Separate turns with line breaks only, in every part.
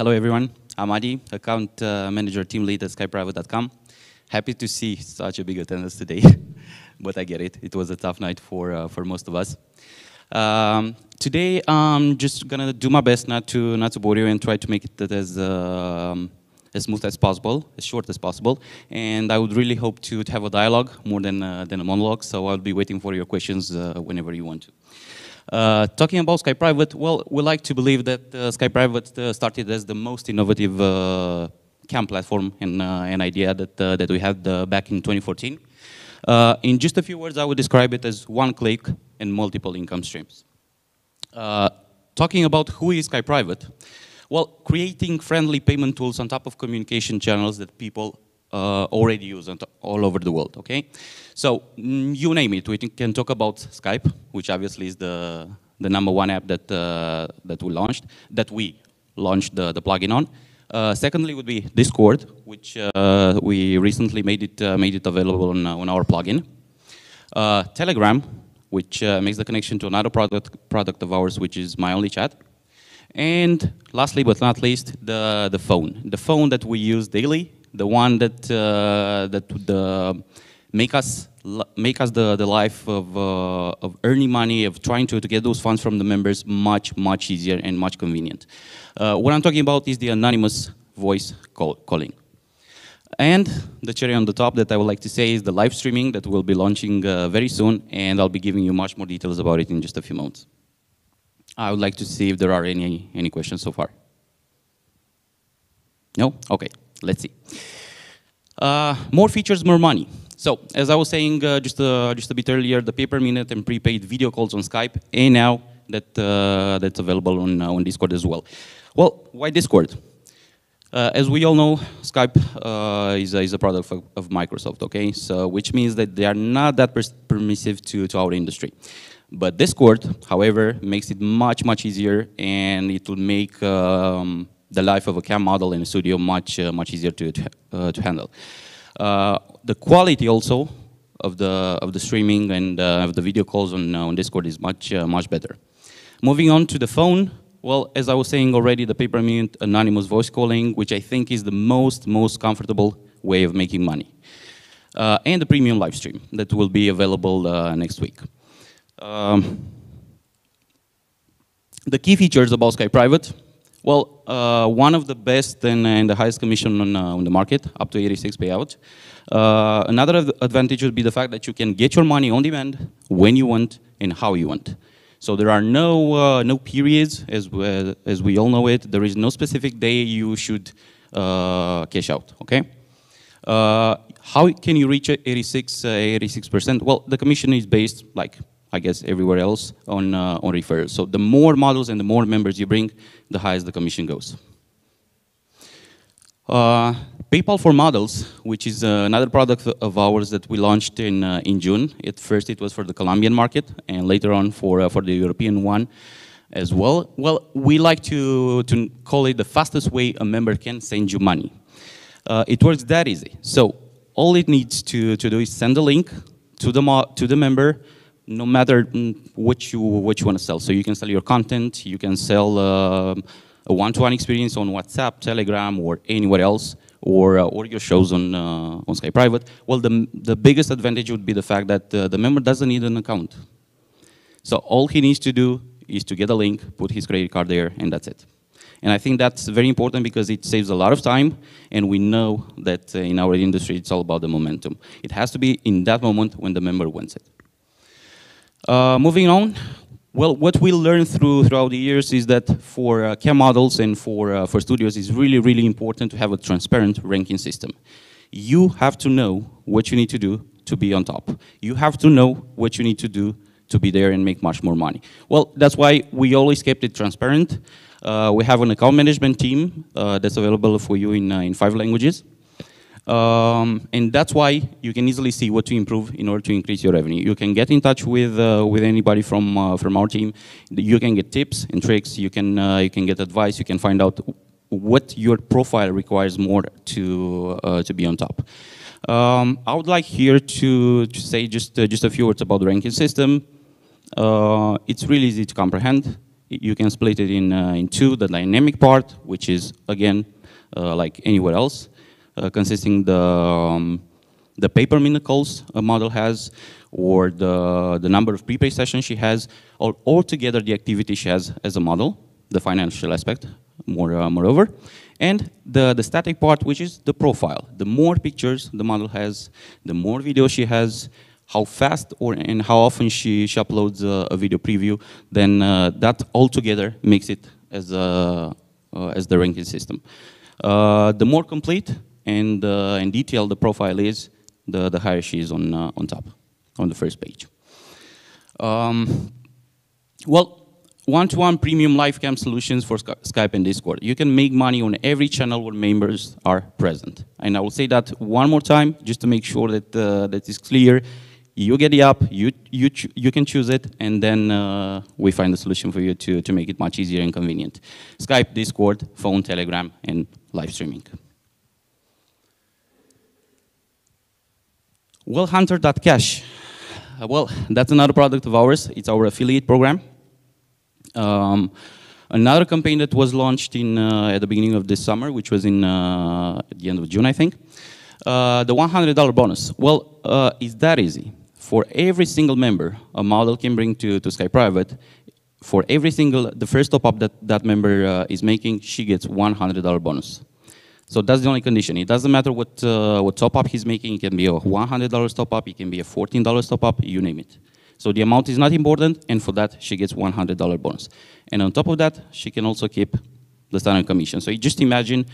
Hello, everyone. I'm Adi, account manager team lead at SkyPrivate.com. Happy to see such a big attendance today, but I get it. It was a tough night for most of us. Today, I'm just gonna do my best not to bore you and try to make it as smooth as possible, as short as possible. And I would really hope to have a dialogue more than a monologue. So I'll be waiting for your questions whenever you want to. Talking about SkyPrivate, well, we like to believe that SkyPrivate started as the most innovative CAM platform and an idea that we had back in 2014. In just a few words, I would describe it as one click and multiple income streams. Talking about who is SkyPrivate, well, creating friendly payment tools on top of communication channels that people already use all over the world, okay? So, you name it. We can talk about Skype, which obviously is the #1 app that we launched the plugin on. Secondly would be Discord, which we recently made it available on our plugin. Telegram, which makes the connection to another product of ours, which is My Only Chat. And lastly but not least, the phone. The phone that we use daily, the one that make us the life of earning money, of trying to get those funds from the members much easier and much convenient. What I'm talking about is the anonymous voice calling. And the cherry on the top that I would like to say is the live streaming that we'll be launching very soon, and I'll be giving you much more details about it in just a few moments. I would like to see if there are any questions so far. No? Okay, let's see. More features, more money. So, as I was saying just a bit earlier, the pay-per-minute and prepaid video calls on Skype, and now that's available on Discord as well. Well, why Discord? As we all know, Skype is a product of Microsoft, okay? So, which means that they are not that permissive to our industry. But Discord, however, makes it much easier, and it will make the life of a CAM model in a studio much easier to handle. The quality also of the streaming and of the video calls on Discord is much better. Moving on to the phone, well, as I was saying already, the pay-per-minute anonymous voice calling, which I think is the most comfortable way of making money, and the premium live stream that will be available next week. The key features about SkyPrivate. Well, one of the best and the highest commission on the market, up to 86 payout. Another advantage would be the fact that you can get your money on demand when you want and how you want. So there are no periods, as we all know it. There is no specific day you should cash out, okay? How can you reach 86%? Well, the commission is based, like I guess everywhere else, on referrals. So the more models and the more members you bring, the higher the commission goes. PayPal for Models, which is another product of ours that we launched in June. At first it was for the Colombian market, and later on for the European one as well. Well, we like to call it the fastest way a member can send you money. It works that easy. So all it needs to do is send a link to the member, no matter what you want to sell. So you can sell your content, you can sell a one-to-one experience on WhatsApp, Telegram, or anywhere else, or your shows on SkyPrivate. Well, the biggest advantage would be the fact that the member doesn't need an account. So all he needs to do is to get a link, put his credit card there, and that's it. And I think that's very important because it saves a lot of time, and we know that in our industry it's all about the momentum. It has to be in that moment when the member wants it. Moving on, well, what we learned throughout the years is that for CAM models and for studios, it's really important to have a transparent ranking system. You have to know what you need to do to be on top. You have to know what you need to do to be there and make much more money. Well, that's why we always kept it transparent. We have an account management team that's available for you in 5 languages. And that's why you can easily see what to improve in order to increase your revenue. You can get in touch with anybody from our team. You can get tips and tricks. You can get advice. You can find out what your profile requires more to be on top. I would like here to say just a few words about the ranking system. It's really easy to comprehend. You can split it in two, the dynamic part, which is, again, like anywhere else, consisting the paper minute calls a model has, or the number of prepaid sessions she has, or altogether the activity she has as a model, the financial aspect, moreover. And the static part, which is the profile. The more pictures the model has, the more videos she has, how fast and how often she uploads a video preview, then that altogether makes it as the ranking system. The more complete and detailed the profile is, the higher she is on top, on the first page. Well, one-to-one premium live cam solutions for Skype and Discord. You can make money on every channel where members are present. And I will say that one more time, just to make sure that that is clear. You get the app, you can choose it, and then we find a solution for you to make it much easier and convenient. Skype, Discord, phone, Telegram, and live streaming. Well, Hunter.cash. Well, that's another product of ours. It's our affiliate program. Another campaign that was launched at the beginning of this summer, which was at the end of June, I think. The $100 bonus. Well, it's that easy. For every single member a model can bring to SkyPrivate, for every single, the first top-up that member is making, she gets $100 bonus. So that's the only condition. It doesn't matter what top-up he's making. It can be a $100 top-up, it can be a $14 top-up, you name it. So the amount is not important, and for that, she gets $100 bonus. And on top of that, she can also keep the standard commission. So you just imagine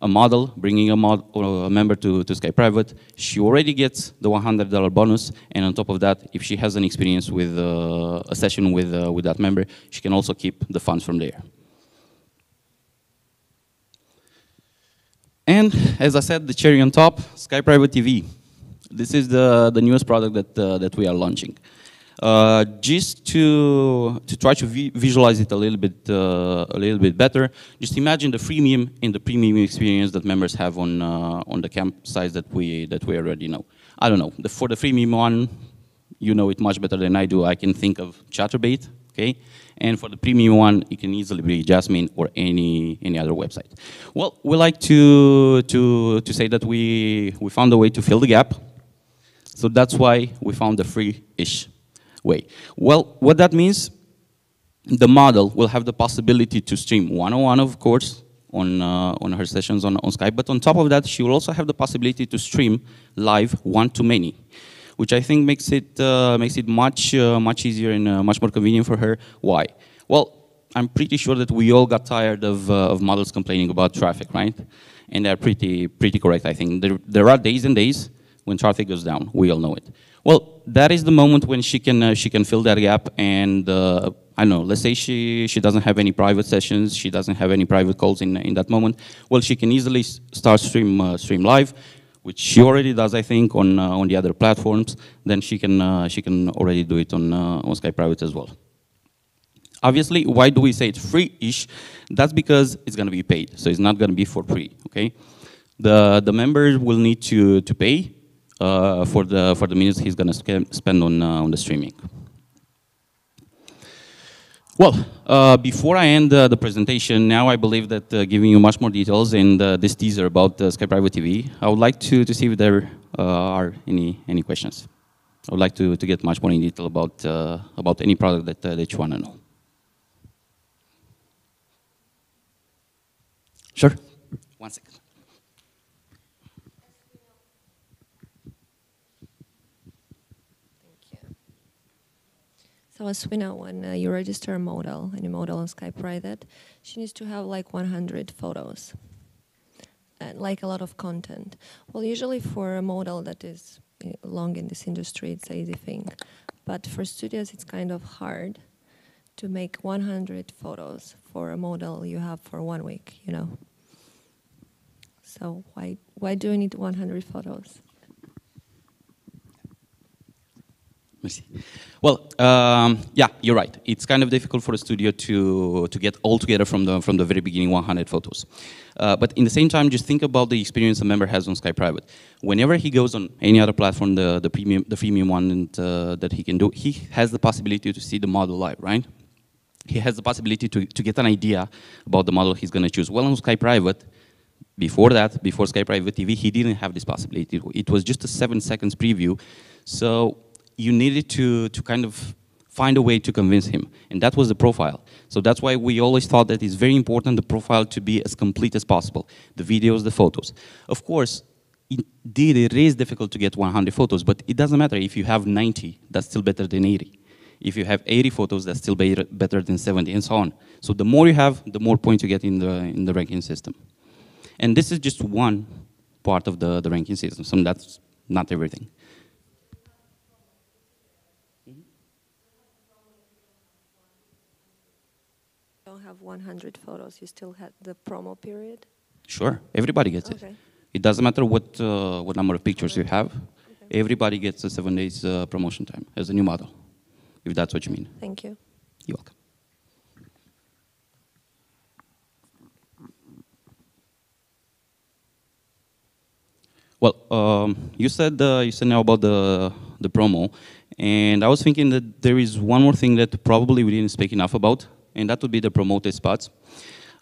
a model bringing a member to SkyPrivate. She already gets the $100 bonus, and on top of that, if she has an experience with a session with that member, she can also keep the funds from there. And as I said, the cherry on top, SkyPrivate TV. This is the newest product that we are launching. Just to try to visualize it a little bit better, just imagine the freemium and the premium experience that members have on the campsites that we already know. I don't know. For the freemium one, you know it much better than I do. I can think of Chatterbait, okay? And for the premium one, it can easily be Jasmine or any other website. Well, we like to say that we found a way to fill the gap. So that's why we found the free-ish way. Well, what that means, the model will have the possibility to stream one-on-one, of course, on her sessions on Skype, but on top of that, she will also have the possibility to stream live one-to-many, which I think makes it much easier and much more convenient for her. Why? Well, I'm pretty sure that we all got tired of models complaining about traffic, right? And they're pretty correct, I think. There are days and days when traffic goes down. We all know it. Well, that is the moment when she can fill that gap, and I don't know, let's say she doesn't have any private sessions, she doesn't have any private calls in that moment. Well, she can easily start stream live, which she already does, I think, on the other platforms. Then she can already do it on SkyPrivate as well. Obviously, why do we say it's free-ish? That's because it's going to be paid, so it's not going to be for free. Okay, the member will need to pay for the minutes he's going to spend on the streaming. Well, before I end the presentation, now I believe that giving you much more details and this teaser about SkyPrivate TV, I would like to see if there are any questions. I would like to get much more in detail about any product that you want to know. Sure. 1 second.
So as we know, when you register a model, any model on SkyPrivate, she needs to have like 100 photos and like a lot of content. Well, usually for a model that is long in this industry, it's an easy thing. But for studios, it's kind of hard to make 100 photos for a model you have for 1 week, you know. So why do you need 100 photos?
Merci. Well, yeah, you're right. It's kind of difficult for a studio to get all together from the very beginning 100 photos. But in the same time, just think about the experience a member has on SkyPrivate. Whenever he goes on any other platform, the freemium one that he can do, he has the possibility to see the model live, right? he has the possibility to get an idea about the model he's going to choose. Well, on SkyPrivate, before that, before SkyPrivate TV, he didn't have this possibility. It was just a 7 seconds preview. So you needed to kind of find a way to convince him. And that was the profile. So that's why we always thought that it's very important the profile to be as complete as possible. The videos, the photos. Of course, indeed, it is difficult to get 100 photos, but it doesn't matter. If you have 90, that's still better than 80. If you have 80 photos, that's still better than 70, and so on. So the more you have, the more points you get in the ranking system. And this is just one part of the ranking system, so that's not everything.
Don't have 100 photos, you still had the promo period?
Sure, everybody gets it. It doesn't matter what number of pictures you have. Everybody gets a 7 days promotion time as a new model, if that's what you mean.
Thank you.
You're welcome. Well, you said now about the promo, and I was thinking that there is one more thing that probably we didn't speak enough about, and that would be the promoted spots.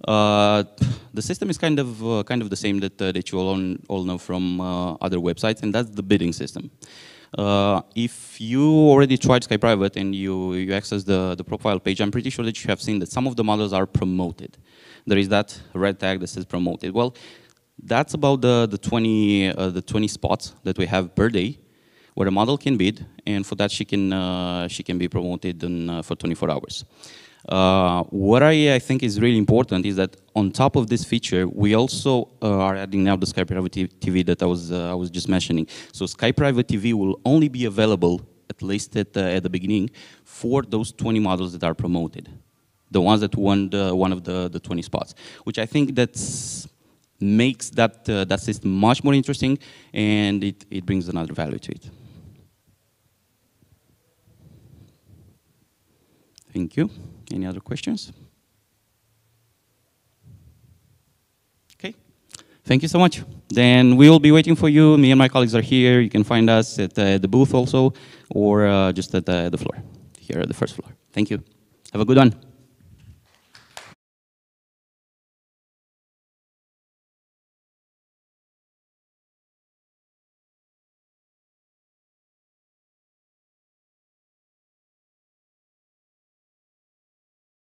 The system is kind of the same that you all know from other websites, and that's the bidding system. If you already tried SkyPrivate and you access the profile page, I'm pretty sure that you have seen that some of the models are promoted. There is that red tag that says promoted. Well, that's about the 20 spots that we have per day, where a model can bid, and for that she can be promoted for 24 hours. What I think is really important is that on top of this feature, we also are adding now the SkyPrivate TV that I was just mentioning. So SkyPrivate TV will only be available, at least at the beginning, for those 20 models that are promoted, the ones that won one of the 20 spots, which I think makes that system much more interesting, and it brings another value to it. Thank you. Any other questions? Okay. Thank you so much. Then we will be waiting for you. Me and my colleagues are here. You can find us at the booth also, or just at the floor, here at the first floor. Thank you. Have a good one.